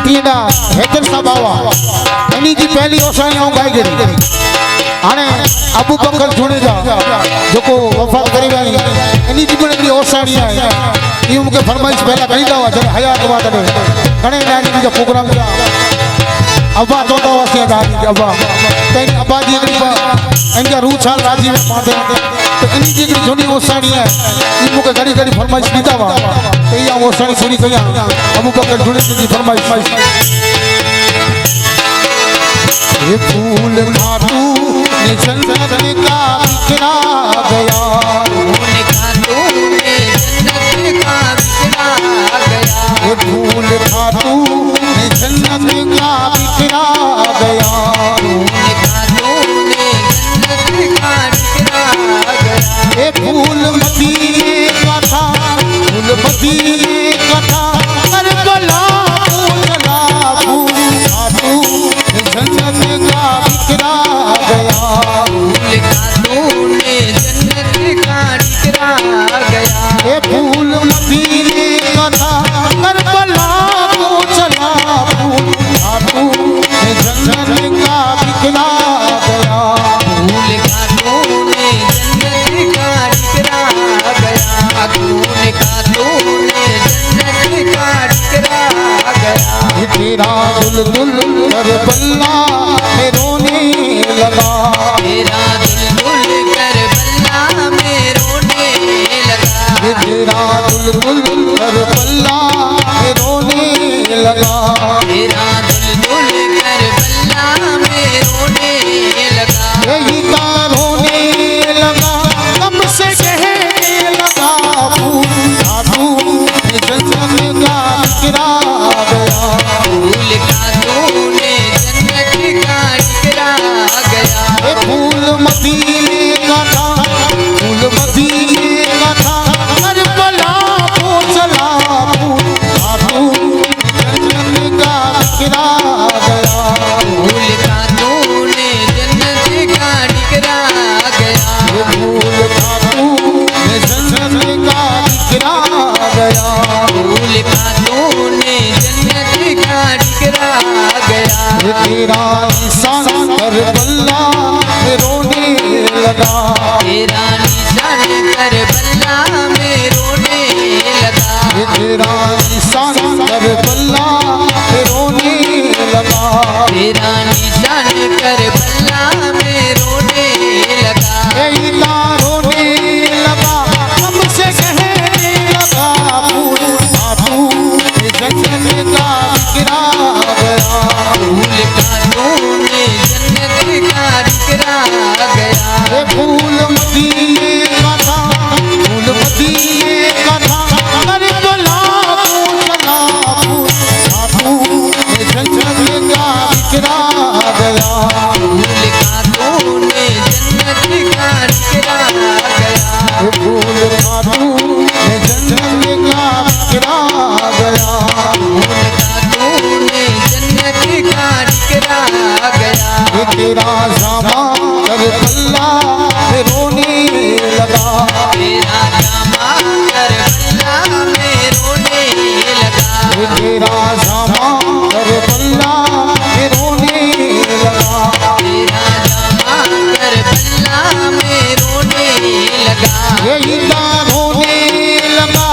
तीना हैदर साहब आवा एनी जी पहली ओसाणी गाई गई हाणे अबू बकर जुनेजा जो वफात करी वई एनी जी बड़ी ओसाणी है ये मुके फरमाइश पहला कहींदा हुआ जब हयात हुआ तडे घणे ॾाढी जो प्रोग्राम किया अब्बा चौथा वासी दादी अब्बा तेरी अब्बा जी इनका रूह छाल राजी में माते तो इन्हीं जी की झोनी ओसाणी है ये मुके घड़ी घड़ी फरमाइश ॾींदा हुआ तो ये ओसाणी सुनी कया अबू बकर जुनेजा जी फरमाइश ये फूल खातू ने जन्नत का बिखरा गया फूल खातू ने जन्नत का बिखरा गया ये फूल खातू ने जन्नत का बिखरा गया फूल खातू ने जन्नत का बिखरा गया ये फूल मदीने का था फूल मदीने का था करबला चला फूल खातू जन्नत का बिखरा गया फूल खातू ने जन्नत का बिखरा गया ये फूल मदीने का था करबला को चला फूल खातू ने जन्नत का बिखरा गया फूल खातू ने जन्नत का बिखरा गया फूल खातू ने जन्नत का बिखरा गया तेरा दुल्दुल करबला में रोने लगा तेरा दुल्दुल करबला में रोने लगा तेरा दुल्दुल करबला में रोने लगा तेरा दुल्दुल करबला में रोने लगा यही का रोने लगा कब से कहने लगा फूल खातू जन्नत का बिखरा गया फूल खातू ने जन्नत का बिखरा गया ये फूल मदीने का था फूल मदीने का था करबला को चला फूल खातू जन्नत का बिखरा गया फूल खातू ने जन्नत का बिखरा गया ये फूल खातू ने जन्नत का बिखरा गया फूल खातू ने जन्नत का बिखरा गया तेरा निशान करबला में रोने लगा तेरा निशान करबला में रोने लगा तेरा निशान करबला में रोने लगा तेरा निशान करबला में रोने लगा यही का रोने लगा कब से कहने लगा फूल खातू जन्नत का बिखरा गया फूल खातू ने जन्नत का बिखरा गया ये फूल मदीने का था फूल मदीने का था करबला को चला फूल खातू ने जन्नत का बिखरा गया फूल खातू ने जन्नत का बिखरा गया ये फूल खातू ने जन्नत का बिखरा गया फूल खातू ने जन्नत का बिखरा गया ये तेरा जामा करबला में रोने लगा तेरा जामा करबला में रोने लगा ये तेरा जामा करबला में रोने लगा तेरा जामा करबला में रोने लगा यही का रोने लगा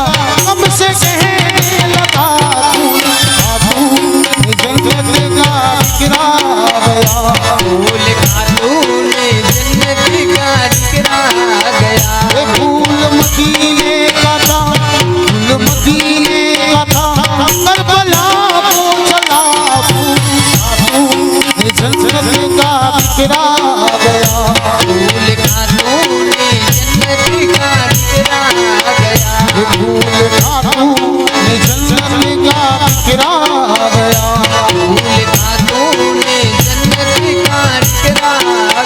कब से कहने लगा फूल खातू जन्नत का बिखरा गया फूल खातू ने जन्नत का बिखरा गया ये फूल मदीने का था फूल मदीने का था करबला को चला फूल खातू ने जन्नत का बिखरा गया फूल खातू ने जन्नत का बिखरा गया ये फूल खातू ने जन्नत का बिखरा गया फूल खातू ने जन्नत का बिखरा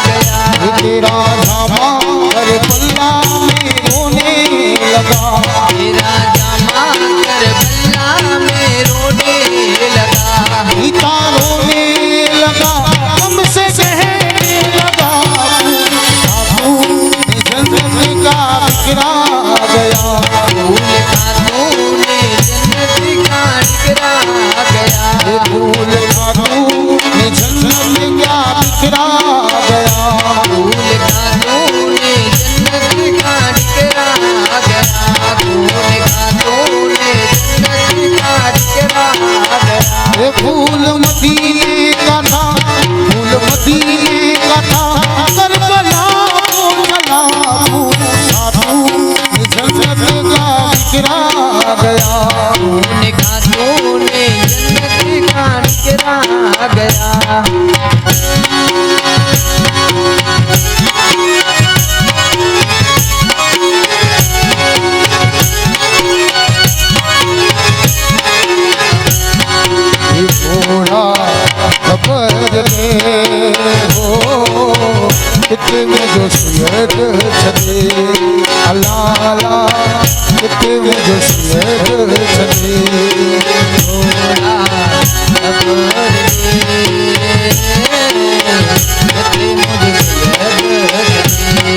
गया ये तेरा जामा करबला में रोने लगा तेरा जामा करबला में रोने लगा गीता रोने लगा कब से कहने लगा खातू ने जन्नत का बिखरा गया फूल खातू ने जन्नत का बिखरा ये फूल मदीने का था, फूल मदीने का था, करबला चला साधु जन्नत का बिखरा गया, तूने कहा तूने जन्नत का बिखरा गया। इतने जो सैयद छदे अल्लाह अल्लाह इतने जो सैयद छदे थोड़ा खबर दे मुझे सैयद छदे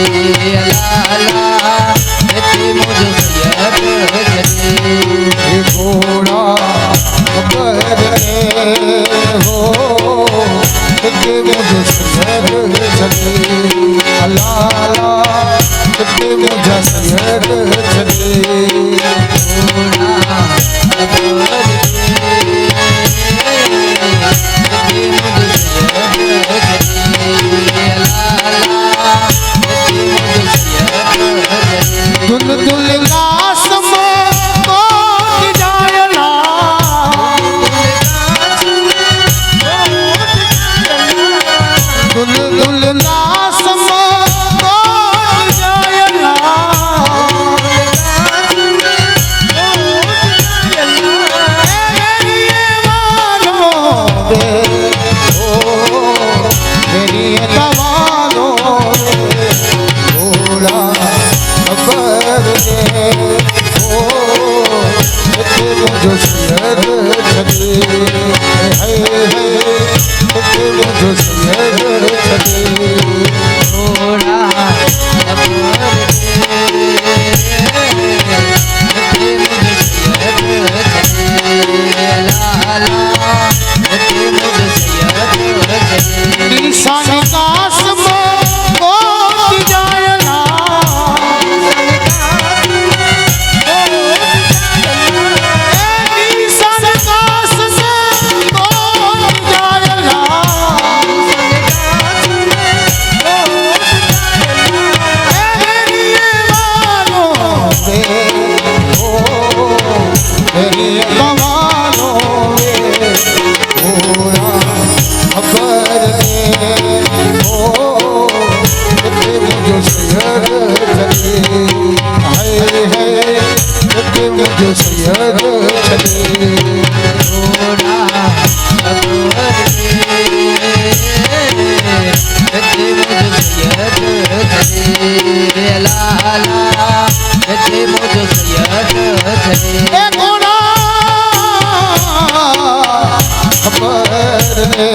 अल्लाह मुझे सैयद छदे घोड़ा खबर हो इतने मुझे सैयद छदे अल्लाह अल्लाह इतने मुझे सैयद छदे थोड़ा खबर दे मुझे सैयद छदे अल्लाह मुझे सैयद छदे। दुल दुल लासम को जायला दुल दुल लासम को जायला मेरी वालों दे ओ मेरी दवालों थोड़ा खबर दे ओ मुझे सैयद छदे है मुझे सैयद छदे थोड़ा खबर दे मुझे सैयद छदे अल्लाह मुझे सैयद छदे। निशान कासम को जायला निशान कासम को जायला मेरी वालों दे ओ मेरी वालों दे थोड़ा खबर दे ओ इतने मुझे सैयद छदे है इतने मुझे सैयद छदे थोड़ा खबर दे मुझे सैयद छदे अल्लाह मुझे सैयद छदे। ए घोड़ा खबर दे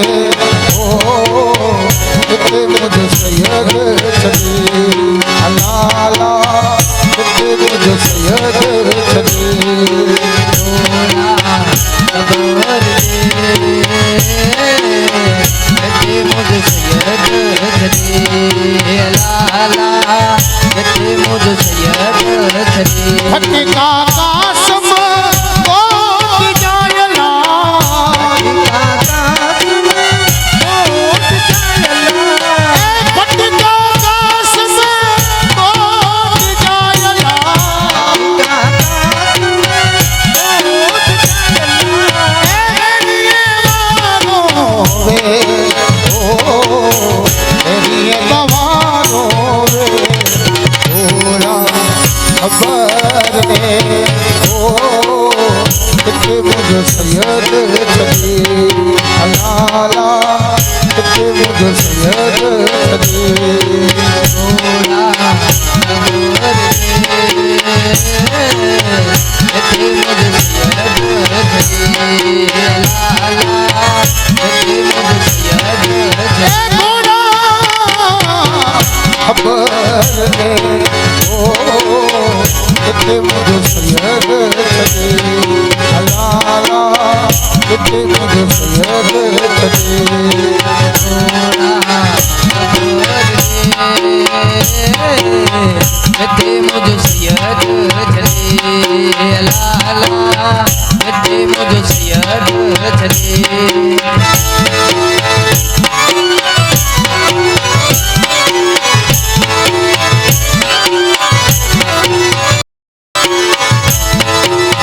ओ इतने मुझे सैयद छदे अल्लाह अल्लाह इतने मुझे सैयद छदे थोड़ा खबर दे मुझे सैयद छदे अल्लाह मुझे सैयद छदे। फटका कासम को जायला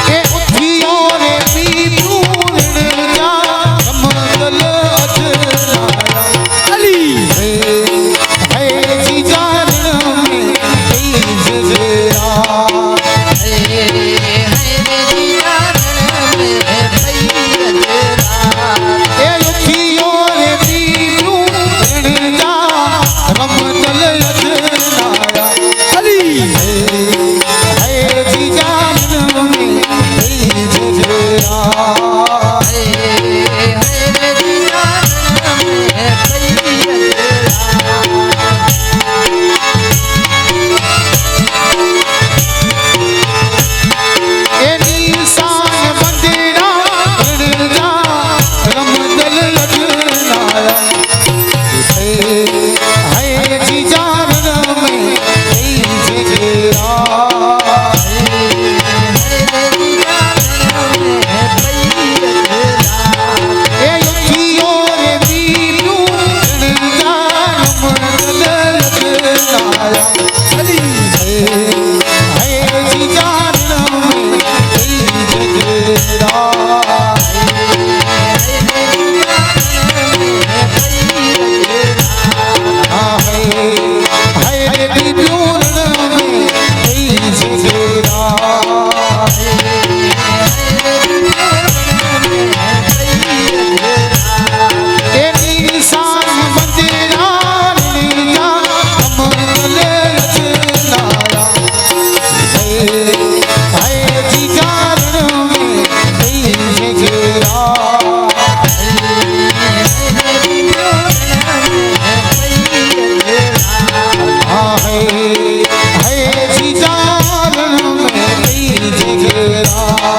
એ ઉઠિયો રે પીપુર જા રમદલ અજનાયા અલી હે જીજાન મે તેજ જેરા એ ઉઠિયો રે પીપુર જા રમદલ અજનાયા અલી હે જીજાન મે તેજ જેરા એ નિશાન બંદરા રણજા રમદલ અજનાયા હે જીજાન મે તેજ જેરા એ ઉઠિયો રે પીપુર જા રમદલ અજનાયા અલી હે જીજાન મે તેજ જેરા હે પીપુર મે તેજ જેરા એ નિશાન બંદરા રણજા રમદલ અજનાયા હે જીજાન મે તેજ જેરા હે જીજાન મે તેજ જેરા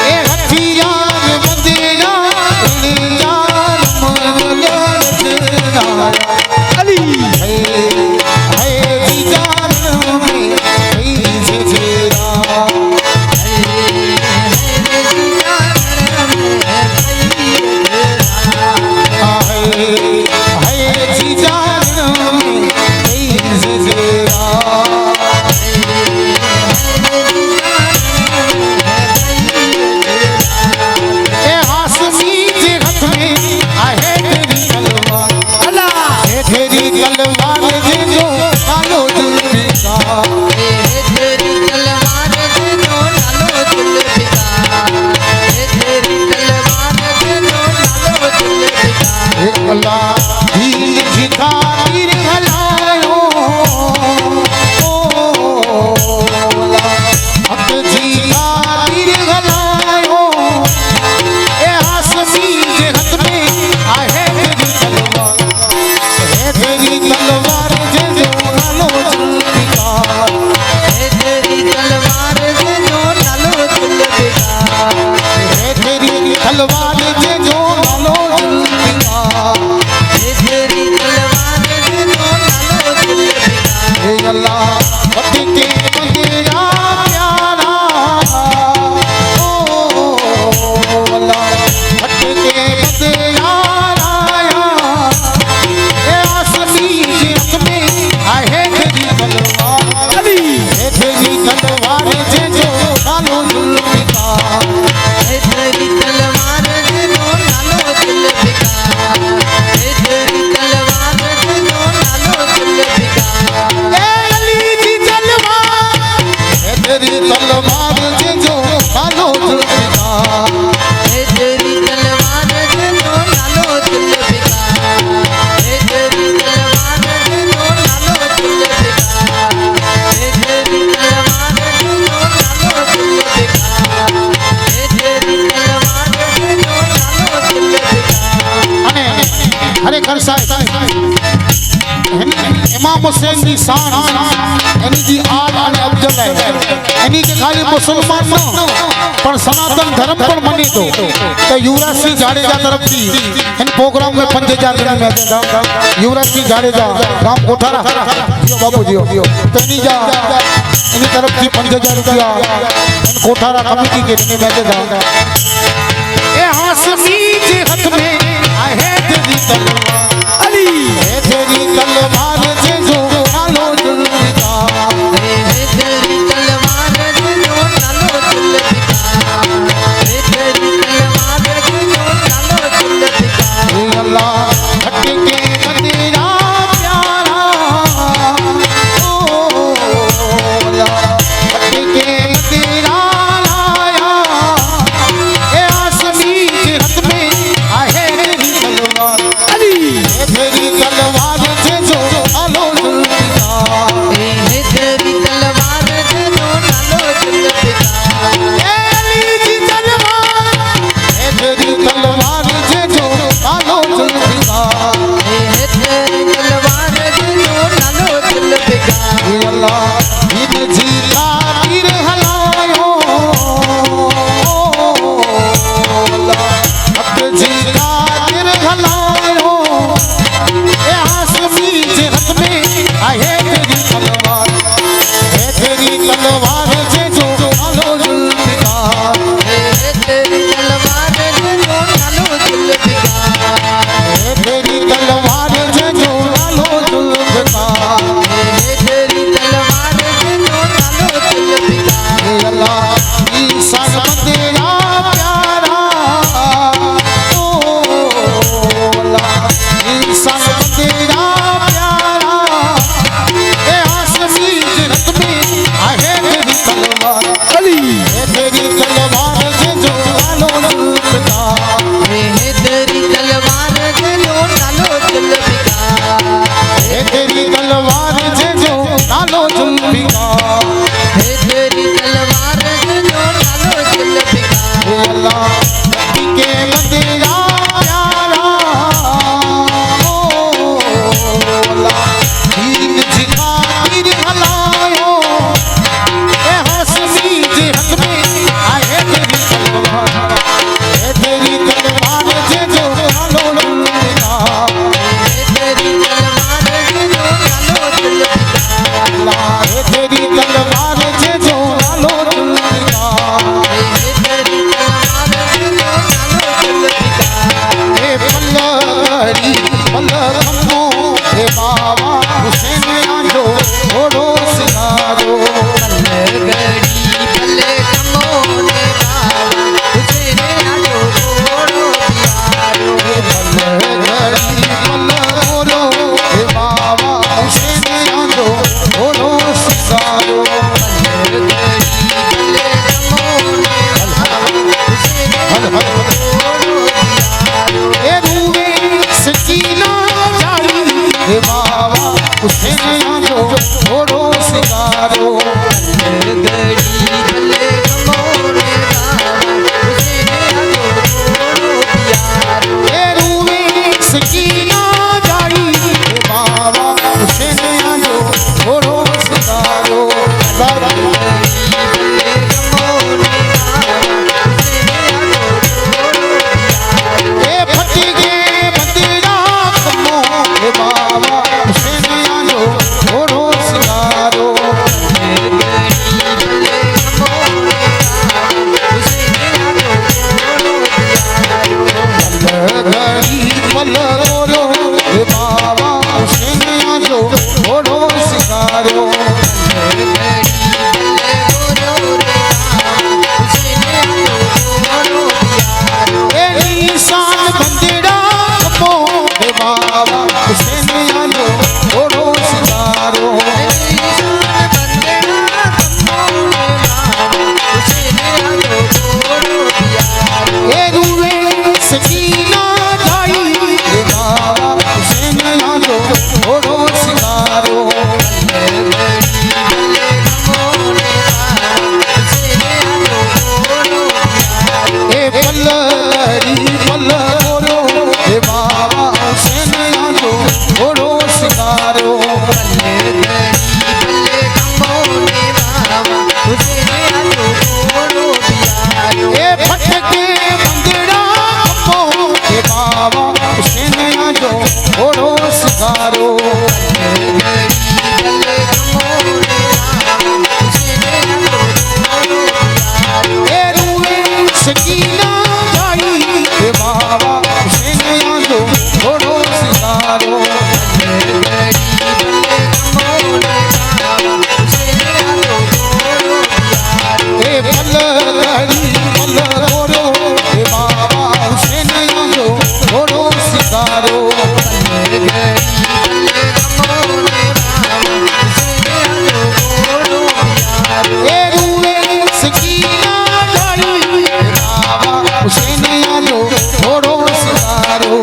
એ હથિયાર બંદરા રણજા રમદલ અજનાયા અલી હે જીજાન મે તેજ જેરા હે જીજાન મે તેજ જેરા એ હાસમી જે હાથ મે આ હે તેરી તલવાર અલા હે તેરી તલવાર જે જો કાલો જુલ્ફિકાર હે અલ્લાહ દિલ જીખાતીર હલાયો ઓ અલ્લાહ હક જીખાતીર હલાયો એ હાસમી જે હાથ મે આ હે તેરી તલવાર જે જો કાલો જુલ્ફિકાર હે તેરી તલવાર જે જો કાલો જુલ્ફિકાર હે અલ્લાહ પતિ કે બંદરા પ્યારા ઓ અલ્લાહ પતિ કે બંદરા રાયા એ આસમી જે હાથ મે આ હે તેરી તલવાર અલી હે તેરી તલવાર જે જો કાલો જુલ્ફિકાર એ અલી જી તલવાર હે તેરી તલવાર જે જો કાલો જુલ્ફિકાર અને ખરેખર સાહેબ इमाम हुसैन की शान यानी जी आल अने अफजल है यानी कि खाली मुसलमान न पर सनातन धर्म पर मनी तो युवराज सिंह जाडेजा तरफ थी इन प्रोग्राम में 5000 जन में युवराज सिंह जाडेजा राम कोठारा जियो बाबू जियो तो इनी जा इनी तरफ थी 5000 रुपया इन कोठारा कमेटी के दिन में ए हाशमी के हाथ में आहे तेरी तलवार अली है तेरी तलवार जे जो नालो जुल्फिकार तेरी तलवार जो नालो जुल्फिकार तेरी तलवार जो नालो जुल्फिकार अल्लाह हट के मदीना प्यारा ओ अल्लाह हट के मदीना लाया ए आसमी के हाथ में आहे तेरी तलवार अली है तेरी तलवार जे जो नालो जुल्फिकार तेरी तलवार जो नालो जुल्फिकार अली की तलवार है तेरी तलवार जे जो नालो जुल्फिकार तेरी तलवार जो नालो जुल्फिकार अल्लाह इन जी खातिर हलायो अल्लाह अब जी खातिर हलायो ए हाशमी के हाथ में आहे तेरी तलवार है तेरी तलवार जे जो नालो जुल्फिकार तेरी तलवार जो नालो जुल्फिकार है तेरी तलवार जे जो नालो जुल्फिकार तेरी तलवार जो नालो जुल्फिकार अल्लाह इंसान तेरा प्यारा ओ अल्लाह इंसान तेरा प्यारा ए हाशमी के हाथ में आहे तेरी तलवार अली है तेरी तलवार जे जो नालो जुल्फिकार तेरी तलवार जो नालो जुल्फिकार है तेरी तलवार जे जो नालो जुल्फिकार तेरी तलवार जो नालो जुल्फिकार अल्लाह के मदीना प्यारा ओ अल्लाह दीन जिखातिर हलायो ए हाशमी के हाथ में आहे तेरी तलवार है तेरी तलवार जे जो नालो जुल्फिकार तेरी तलवार जो नालो जुल्फिकार अल्लाह है तेरी तलवार जे जो नालो जुल्फिकार तेरी तलवार जो नालो जुल्फिकार हे पल्लरी पल्लरमो हे बाबा हुसैन आंजो थोड़ो सिंगारो गड़ी पल्ले कमोने बाबा हुसैन आलो थोड़ो प्यारो हे पल्लरी पल्लरो हे बाबा हुसैन आंजो थोड़ो सिंगारो गड़ी पल्ले कमोने बाबा हुसैन आलो थोड़ो प्यारो हे रूवे सकीना जारी हे बाबा हुसैन आंजो थोड़ो सिंगारो गड़ी पल्ले कमोने बाबा हुसैन आलो थोड़ो प्यारो हे रूवे सकीना जारी हे बाबा हुसैन आंजो थोड़ो सिंगारो हे फट गे मदीना कमो हे बाबा हुसैन आंजो सिंगारो ए रूए सकीना जाई ए बाबा हुसैन आंदो थोड़ो सिंगारो ए पल घड़ी पल थोड़ो ए बाबा हुसैन आंदो थोड़ो सिंगारो ए रूए सकीना जाई ए बाबा हुसैन आंदो थोड़ो सिंगारो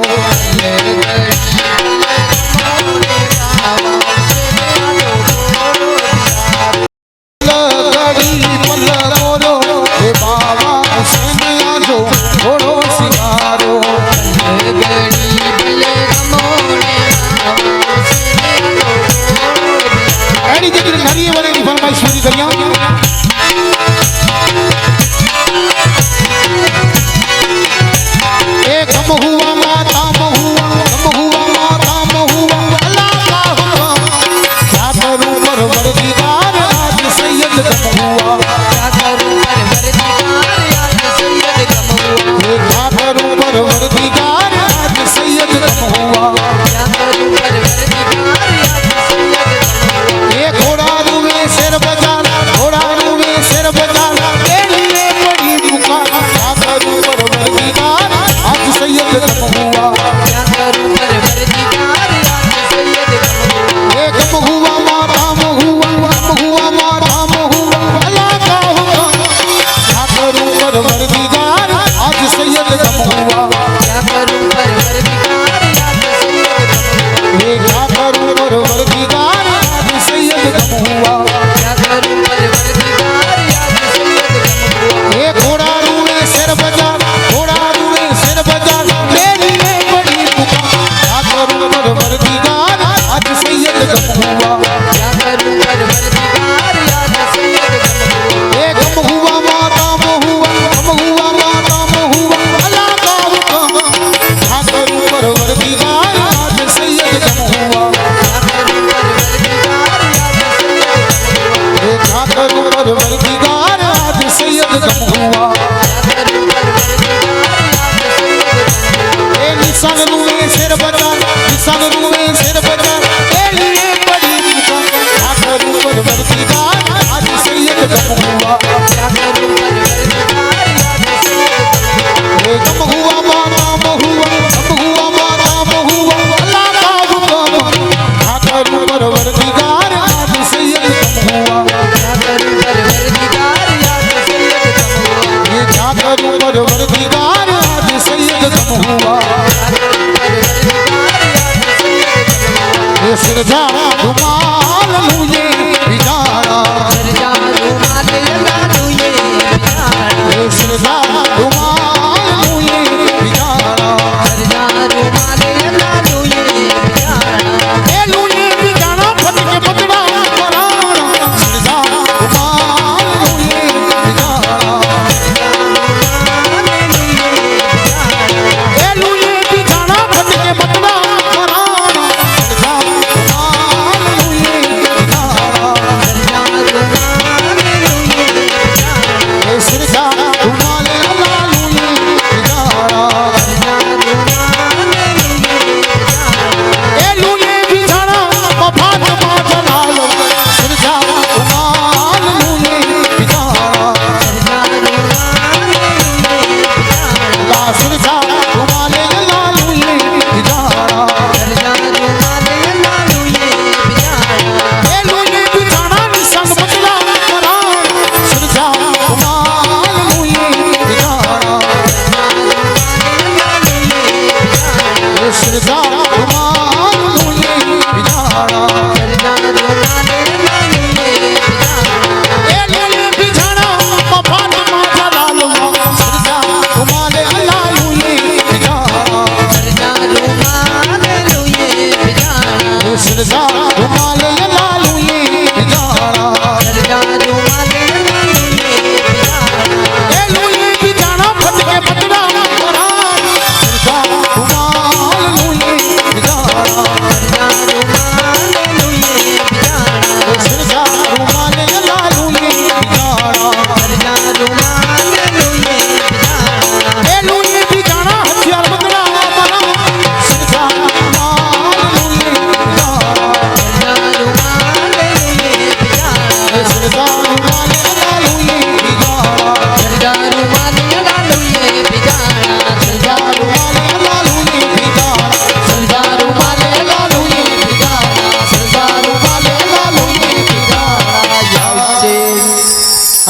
घड़ी पल थोड़ो ए बाबा हुसैन आंदो थोड़ो सिंगारो अड़ी जेकॾहिं नरीअ वरे जी फरमाइश पूरी करियां ए कम हुआ माता हुआ कम हुआ माता हुआ अल्लाह का हुआ क्या करूं परवरदिगार आज सैयद कम हुआ क्या करूं परवरदिगार आज सैयद कम हुआ ए घोड़ा रूवे सिर बजाना घोड़ा रूवे सिर बजाना तेरी बड़ी पुकार क्या करूं परवरदिगार आज सैयद कम हुआ ए कम हुआ माता हुआ अल्लाह का हुआ क्या करूं परवरदिगार आज सैयद कम हुआ ए क्या करूं परवरदिगार आज सैयद कम हुआ ए घोड़ा रूवे सिर बजा घोड़ा रूवे सिर बजा तेरी बड़ी पुकार क्या करूं परवरदिगार आज सैयद कम हुआ ए कम हुआ माता हुआ अल्लाह का हुक्म क्या करूं परवरदिगार आज सैयद कम हुआ ए क्या करूं परवरदिगार आज सैयद कम हुआ ए निशान रूवे सिर बजा निशान रूवे सिर बजा तेरी बड़ी पुकार क्या करूं परवरदिगार आज सैयद कम हुआ ए कम हुआ माता हुआ अल्लाह का हुक्म क्या करूं परवरदिगार आज सैयद कम हुआ ये क्या करूं परवरदिगार आज सैयद कम हुआ ये सिरजा रुमाल मुझे बिजारा ये सिरजा रुमाल मुझे बिजारा ए लूने बिजारा फट के बदला कराना सिरजा रुमाल मुझे बिजारा ए लूने बिजारा फट के बदला कराना सिरजा रुमाल मुझे बिजारा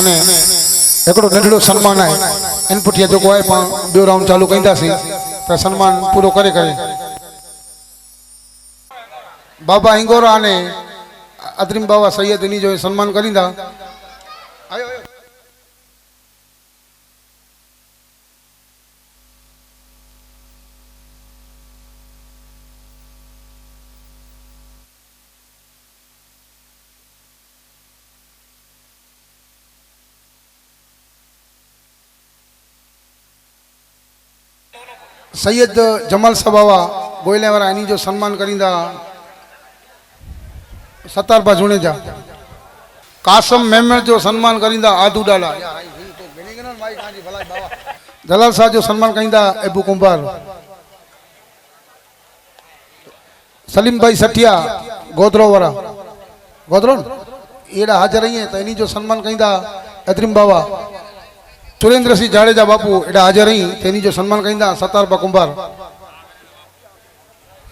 અને हिकिड़ो नंढड़ो सन्मान आहे इन पुठियां जेको आहे पाण ॿियो राउंड चालू कंदासीं त सन्मान पूरो करे करे बाबा हिंगोरा ने अदरीम बाबा सैयद इन जो सन्मान करींदा। आयो आयो सैयद जमाल साहब बाबा गोयले वारा इन जो सन्मान करींदा। सतारबा जुणेजा कासम मेमण जो सन्मान करींदा। आदू डाला जलाल साहब जो सन्मान करींदा। एबू कुंभार सलीम भाई सठिया गोदरो वारा गोदरो एड़ा हाजिर ही तो इन जो सन्मान करींदा। अदरीम बाबा सुरेंद्र सिंह जाडेजा बापू एड़ा हाजिर ही तो इन जो सन्मान करींदा। सतारबा कुंभार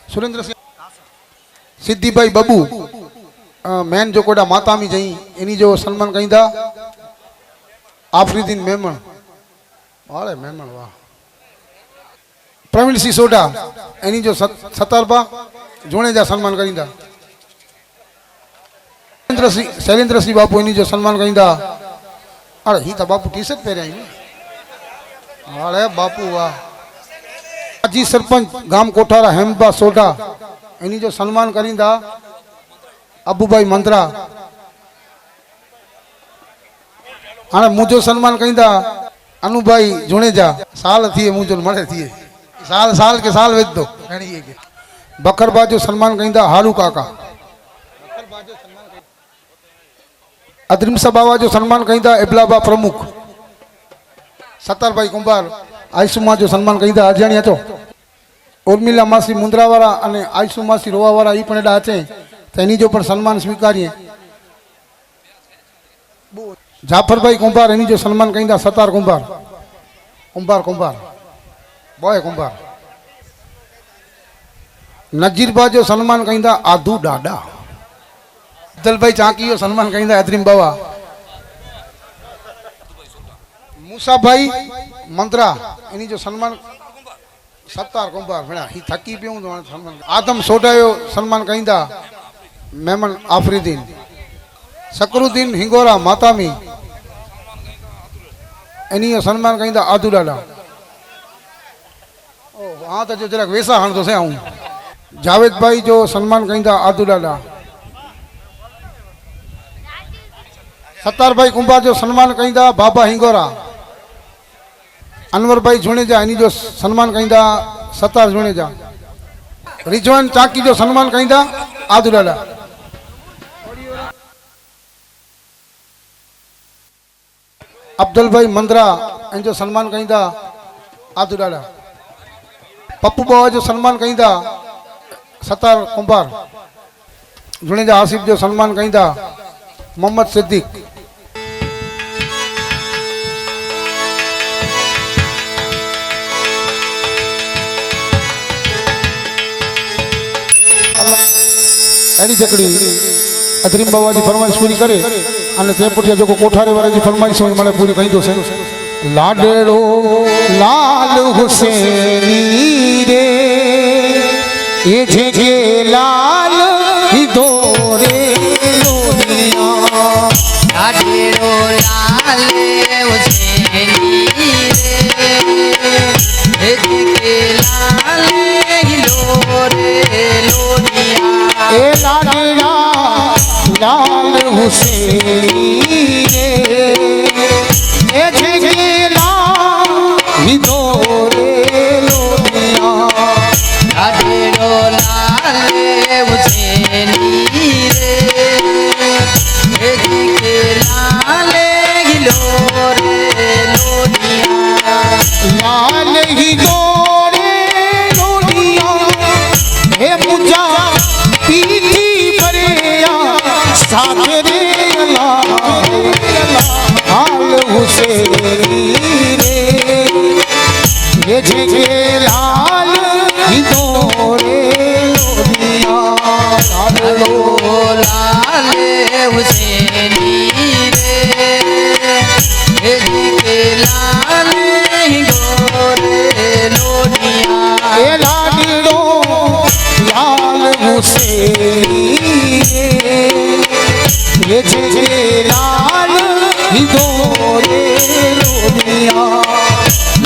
सुरेंद्र सिंह सिद्धि भाई बबू मैन जो कोड़ा माता में जई इन जो सन्मान कईंदा। आफरीदीन मेमण वाले मेमण वाह प्रवीण सिसोडा इन जो सतारबा जुणे जा सन्मान कईंदा। शैलेंद्र सिंह बापू इन जो सन्मान कईंदा। अरे ही तो बापू टी शर्ट पहरिया अरे बापू वाह माजी सरपंच गाम कोठारा हेमबा सोडा इन जो सन्मान करींदा। अबूभाई मंत्रा हाँ मुझो सन्मान कईंदा। अनुभाई जुणेजा साल थिए मुझो मरे थिए साल साल के साल वेच दो बकरबा जो सन्मान कईंदा। हारू काका अदरीम सबावा जो सन्मान कईंदा। इबलाबा प्रमुख सत्तर भाई कुंभार आयसुमा जो सन्मान कईंदा। अजाणी अचो उर्मिला मासी मुंद्रा वाला अने आयसु मासी रोवा वाला ई पण एडा अचे तो इन जो पण सन्मान स्वीकारिए। जाफर भाई कुंभार इन जो सन्मान कईंदा। सतार कुंभार कुंभार कुंभार बॉय कुंभार नजीरबा जो सन्मान कईंदा। आदू डाडा अब्दुल भाई चाकी जो सन्मान कईंदा। अदरीम बाबा मूसा भाई मंत्रा इन जो सन्मान। सत्तार कुंभार भेड़ा ही थकी पियूं तो सन्मान। आदम सोडा जो सन्मान कईंदा। मेमन आफरीदीन सकरुद्दीन हिंगोरा मातामी इन जो सन्मान कईंदा। आदू डाला हाँ तो जो जरा वैसा हण तो से आऊँ जावेद भाई जो सन्मान कईंदा। आदू डाला सत्तार भाई कुंभार जो सन्मान कईंदा। बाबा हिंगोरा अनवर भाई जुणेजा इन जो सन्मान कईंदा। सत्तार जुणेजा रिजवान चाकी जो सन्मान कईंदा। आदू डाला अब्दुल भाई मंद्रा इन जो सन्मान कईंदा। आदू डाला पप्पू बाबा जो सन्मान कईंदा। सत्तार कुंभार जुणेजा आसिफ जो सन्मान कईंदा। मोहम्मद सिद्दीक एडी जकड़ी अदरीम बाबा की फरमाइश पूरी करे अने ते पुठिया जो कोठारे वाले की फरमाइश माने पूरी कही दो से। लाडड़ो लाल हुसैनी रे ये जेके लाल ही दोरे लोनिया लाडड़ो लाल हुसैनी रे ये जेके लाल ही लोरे लोनिया ए लाडड़ा लाल हुसैनी रे ए जेके लाल ही दोरे लोनिया लाडड़ो लाल हुसैनी रे ये जेके लाल ही लोरे लोनिया लाल ही दोरे लोनिया हे मुझा पीठी परेया साथ रे लाल हुसैनी रे ये जेके लाल ही दोरे लोनिया लाडड़ो लाल हुसैनी रे हुसैनी ये जे लाल हिंदोरे लोनिया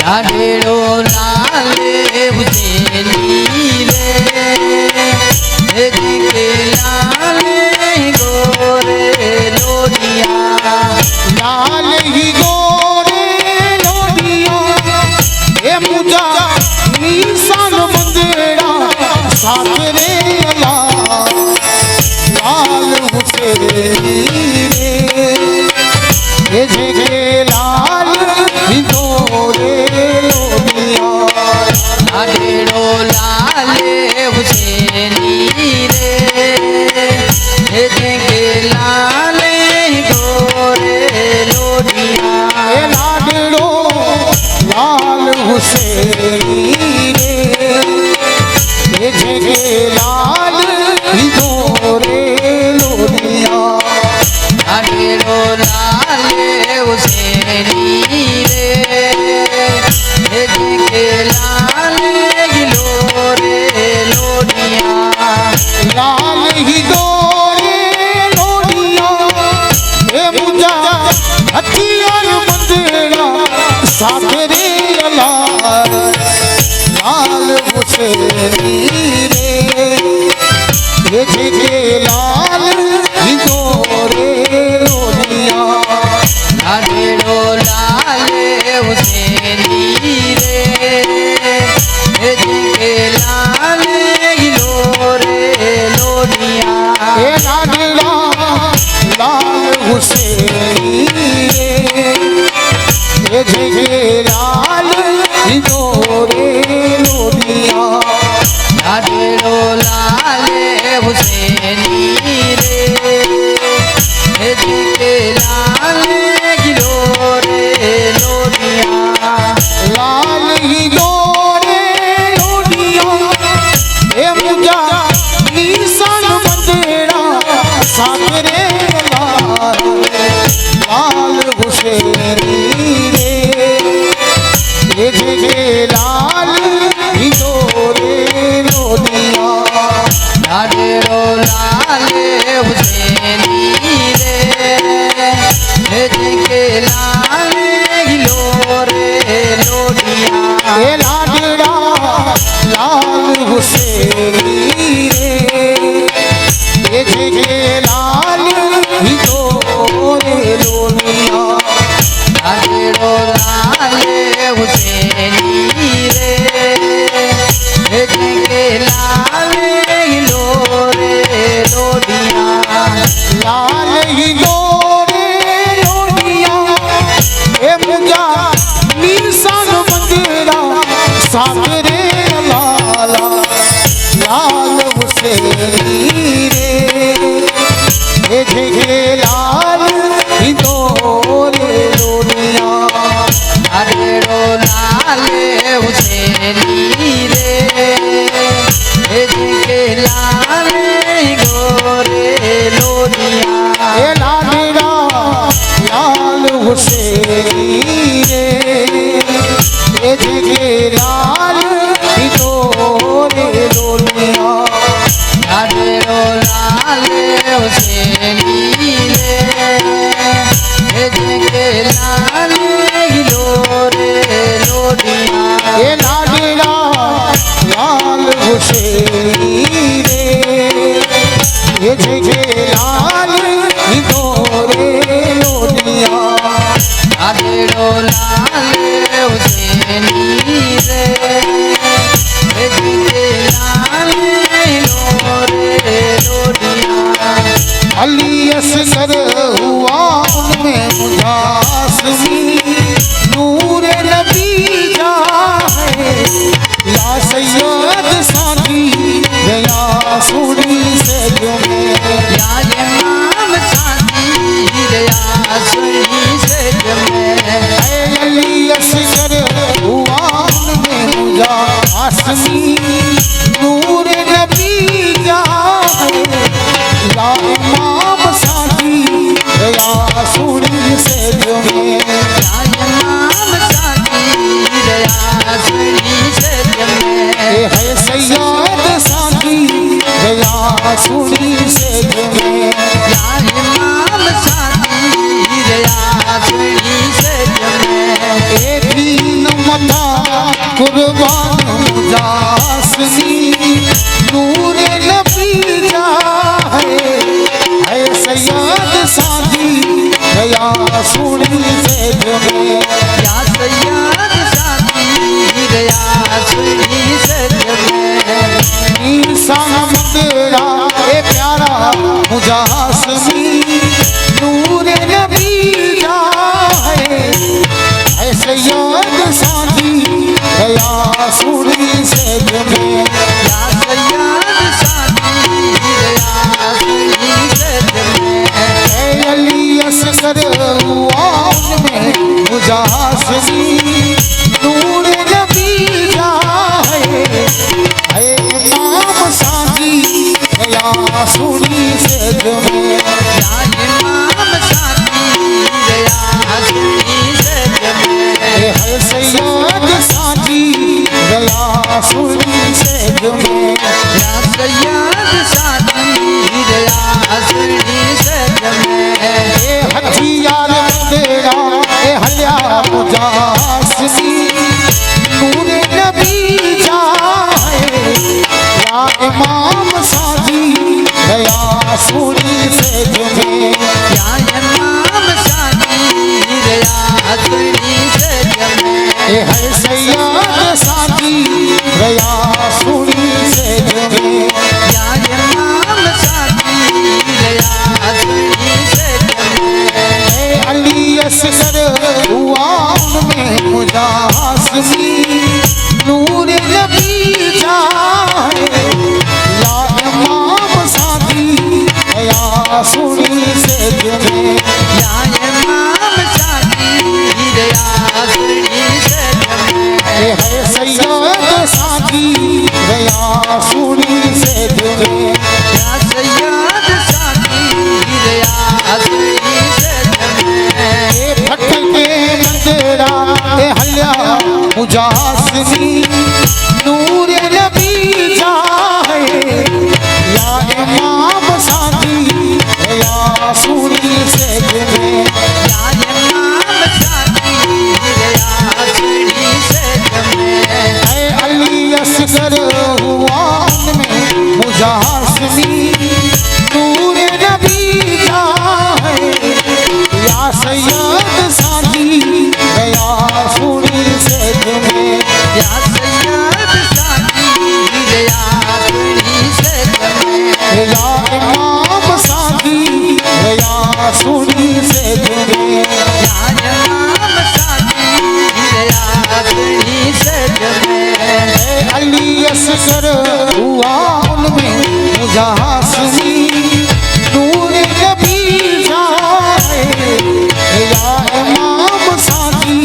लाडेरो लाले हुसैनी रे के लाले गोरे लोनिया लाल ही गोरे लोनिया ये मुजा निशान बंदेड़ा साथ रे लाल हुसैनी रे ये जे लाल हिंदोरे लोनिया लाडेरो लाले हुसैनी रे के लाले गोरे लोनिया ए लाडलो लाल हुसैनी रे ये जे लाल हिंदोरे लोनिया लाडेरो लाले हुसैनी रे के लाले गिलोरे लोनिया लाल हिंदोरे लोनिया ए मुजा हथियार बंदेड़ा साथ रे लाल हुसैनी रे ये जे लाल हिंदोरे लोनिया लाडेरो लाले हुसैनी रे के लाले गिलोरे लोनिया ए लाडला लाल हुसैनी रे ये जे लाल हिंदोरे लोनिया लाडेरो लाले हुसैनी रे के लाले गिलोरे लोनिया लाल हिंदोरे लोनिया ए मुजा निशान बंदेड़ा साथ रे लाल हुसैनी रे ये जे लाल हिंदोरे लोनिया लाडेरो लाले हुसैनी रे के लाले गिलोरे लोनिया ए लाडला लाल हुसैनी रे ये जे लाल हिंदोरे लोनिया लाडेरो लाले हुसैनी रे के लाले गिलोरे लोनिया लाल हिंदोरे लोनिया ए मुजा निशान बंदेड़ा साथ रे लाल हुसैनी रे ये जे लाल हिंदोरे लोनिया लाडेरो लाले हुसैनी रे के लाले गोरे लोनिया ए लाडला लाल हुसैनी रे ये जे लाल हिंदोरे लोनिया लाडेरो लाले हुसैनी रे के लाले गिलोरे लोनिया ए लाडला लाल हुसैनी रे ये जे लाल हिंदोरे लोनिया लाडेरो लाले हुसैनी रे के लाले गिलोरे लोनिया अली असगर हुआ उनमें मुजासमी नूर नबी जा है या सैयद साकी गया सुनी से में या इमाम साथी या सुनी से में अली असगर हुआ उनमें मुजासमी नूर नबी जा है या इमाम साकी गया सुनी से में या इमाम साथी या सुनी से में है सैयद साकी गया सुनी से में या इमाम साथी रया सुनी से में एक दिन मथा कुर्बान मुजासनी नूर नबी जा है सैयद साथी गया सुनी से में या सैयद साथी रया सुनी से में इंसान तेरा ए प्यारा मुजासनी नूर नबी जा है सैयद साथी गया सुनी से में या सैयद साथी रया सुनी से में ऐ अली असगर हुआन में मुजासनी नूर नबी जा है इमाम साथी गया सुनी से में या इमाम साथी रया सुनी से में है सैयद साथी गया सुनी से में या सैयद साथी रया सुनी से में ए हथियार तेरा ए हल्या मुजासनी नूर नबी जा या इमाम साथी गया सुनी से में या इमाम साथी रया सुनी से में ए है सैयद साथी गया सुनी से में या इमाम साथी रया सुनी से में ए अली असगर हुआ उनमें मुजासमी नूर नबी जा या इमाम साथी गया सुनी से में या इमाम साथी रया सुनी से में ए है सैयद साथी गया सुनी से में या सैयद साथी रया सुनी से में भटके मंदिरा ए हल्या मुजासमी नूर नबी जा या इमाम साथी गया सुनी से में या इमाम साथी रया सुनी से में ऐ अली असगर हुआ में मुजासमी नूर नबी जा या सैयद साथी गया सुनी से में या सैयद साथी रया सुनी से में या इमाम साथी गया सुनी से में या इमाम साथी रया सुनी से में ऐ अली असगर हुआ उनमें मुजासमी नूर नबी जा या इमाम साथी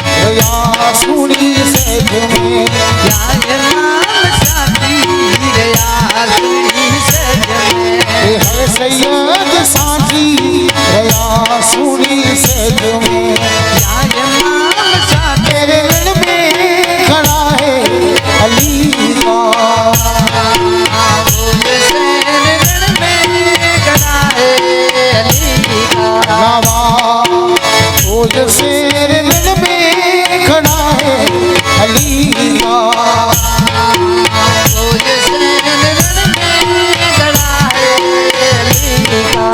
गया सुनी से में या इमाम साथी रया सुनी से में ए है सैयद साथी गया सुनी से में या इमाम साथी तेरे रण में खड़ा है अली का हुसैन रण में खड़ा है अली का नवा ओ शेर रण में खड़ा है अली का हुसैन रण में खड़ा है अली का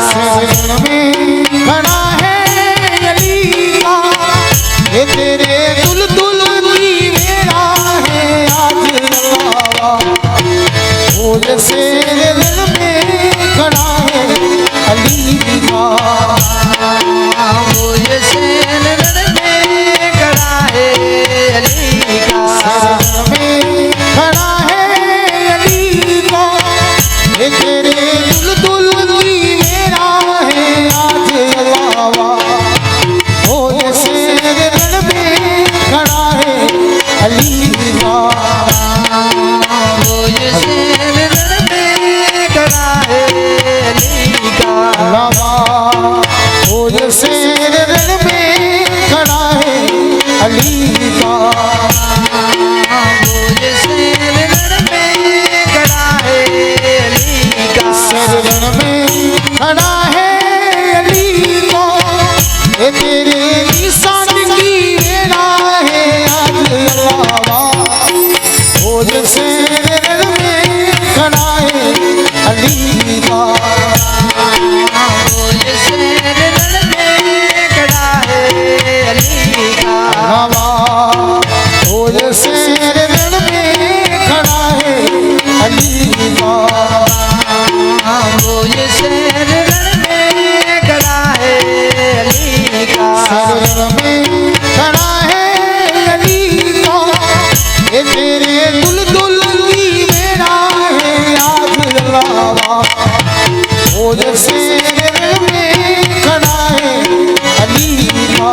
जैसे रण में खड़ा है अली का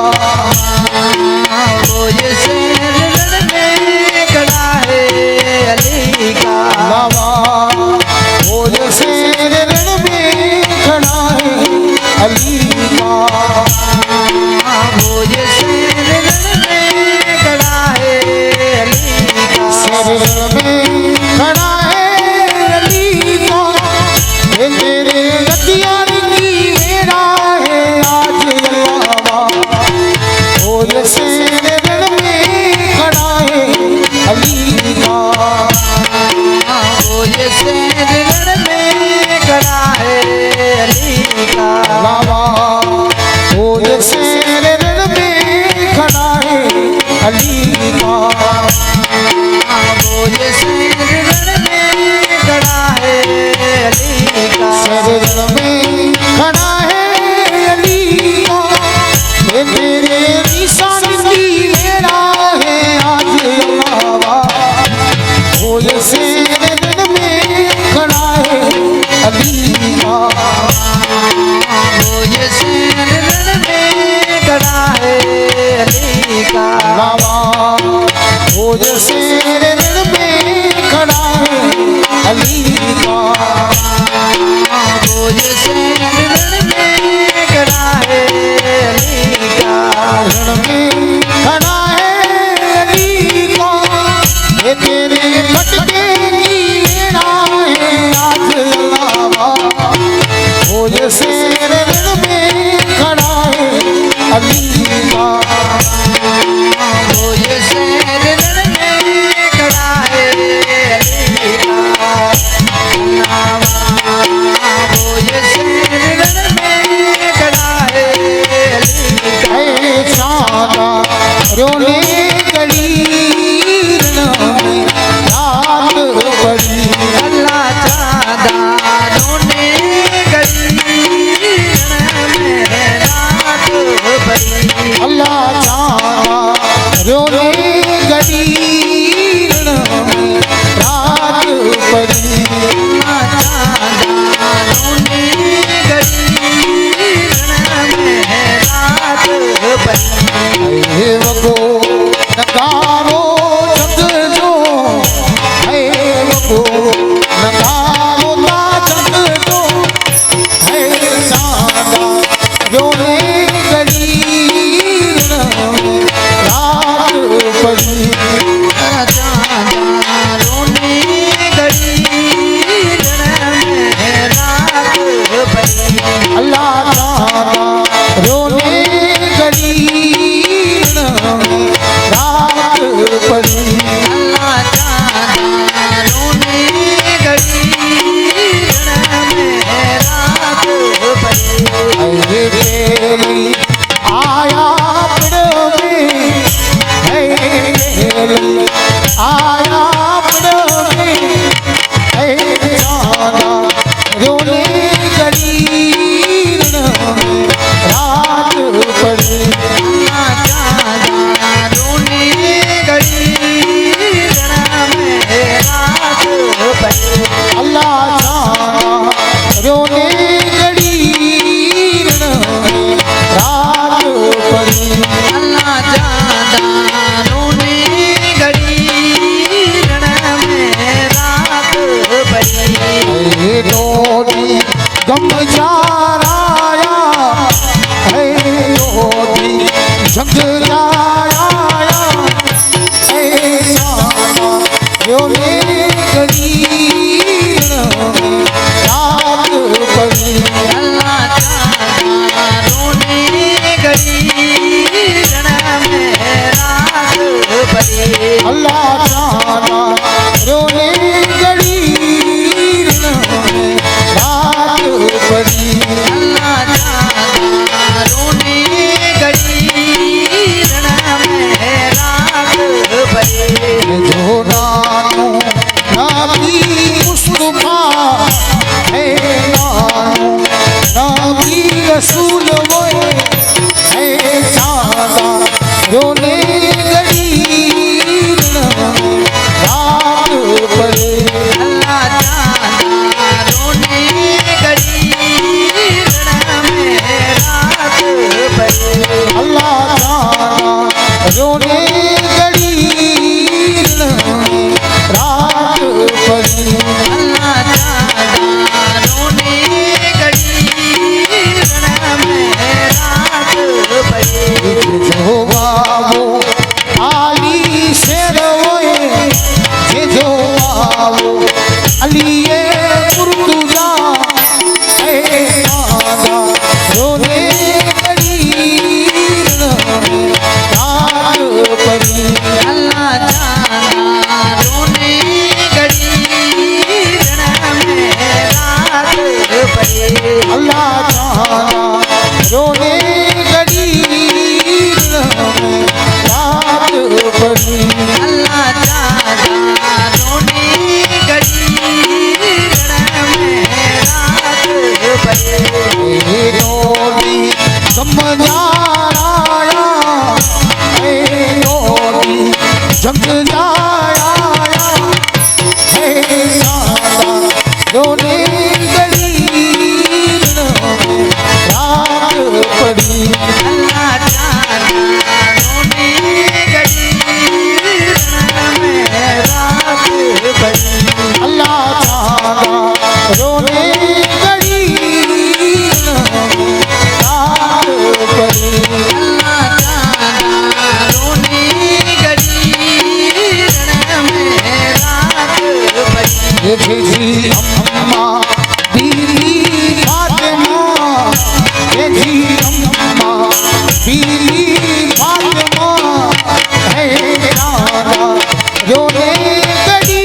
वो जैसे रण में खड़ा है अली का लावा वो जैसे रण में खड़ा है अली का वो जैसे रण में खड़ा है अली का शरण में खड़ा है अली का ये तेरे गतियार की मेरा है आज अल्लावा वो जैसे रण में खड़ा है अली का वो जैसे रण में खड़ा है अली का लावा वो जैसे रण में खड़ा है अली का वो जैसे रण में खड़ा है अली का शरण में खड़ा है अली का ये तेरे निशान की मेरा है आज अल्लावा वो ये शरण में खड़ा है अली का वो जैसे रण में खड़ा है अली का लावा वो ये शरण में खड़ा है अली का वो जैसे रण में खड़ा है अली का रण में खड़ा है अली का ये तेरे भटके की मेरा है आज अल्लावा वो ये रण में खड़ा है अली का वो जैसे रण में खड़ा है अली का वो जैसे रण में खड़ा है अली का है चांदा रोने गली रण में रात बड़ी अल्लाह चादा रोने गली रण में रात बड़ी अल्लाह चांदा रोने गली रण में रात बड़ी अल्लाह चादा रोने गली रण में रात बड़ी हे वगो नगारो जग जो है वगो नगारो ता जग जो है चांदा रोने गली रण में रात बड़ी चादा रोने गली रण में रात बड़ी अल्लाह चांदा रोने गली रण में रात बड़ी अल्लाह चादा रोने गली रण में रात बड़ी अरे तेरी आया पड़ में है तेरी आया पड़ में है चांदा रोने गली रण में रात पड़ी अल्लाह चादा रोने गली रण में रात बड़ी अल्लाह चांदा रोने गली रण में रात पड़ी अल्लाह चादा रोने गली रण में रात बड़ी है रोटी गम जाराया है रोटी जग जाया है चांदा रोने गली रण में रात पड़ी अल्लाह चादा रोने गली रण में रात बड़ी अल्लाह चांदा रोने गली रण में रात पड़ी अल्लाह जाना रोने गड़ी रात पड़ी अल्लाह जादा रोने गड़ी में रात पड़े रोनी समझाया रोनी समझाया रोने गड़ी रात पड़ी अल्लाह जादा रोने गड़ी में रात पड़ी अल्लाह जाना रोने गड़ी रात पड़ी अल्लाह जादा रोने गड़ी में रात पड़ी भेजी अम्मा बीरी फातिमा भेजी अम्मा बीरी फातिमा है राना रोने गड़ी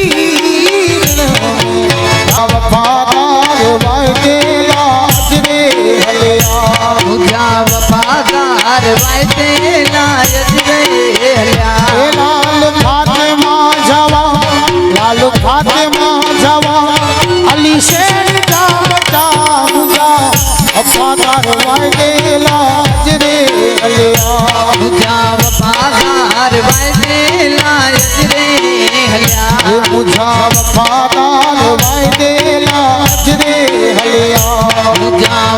वफादार वायदे लाज रे हलिया मुझा वफादार वायदे लायत रे हल्या लाल फातिमा जवा लाल फातिमा जवा अली शेर का बचा मुझा वफादार वायदे लाज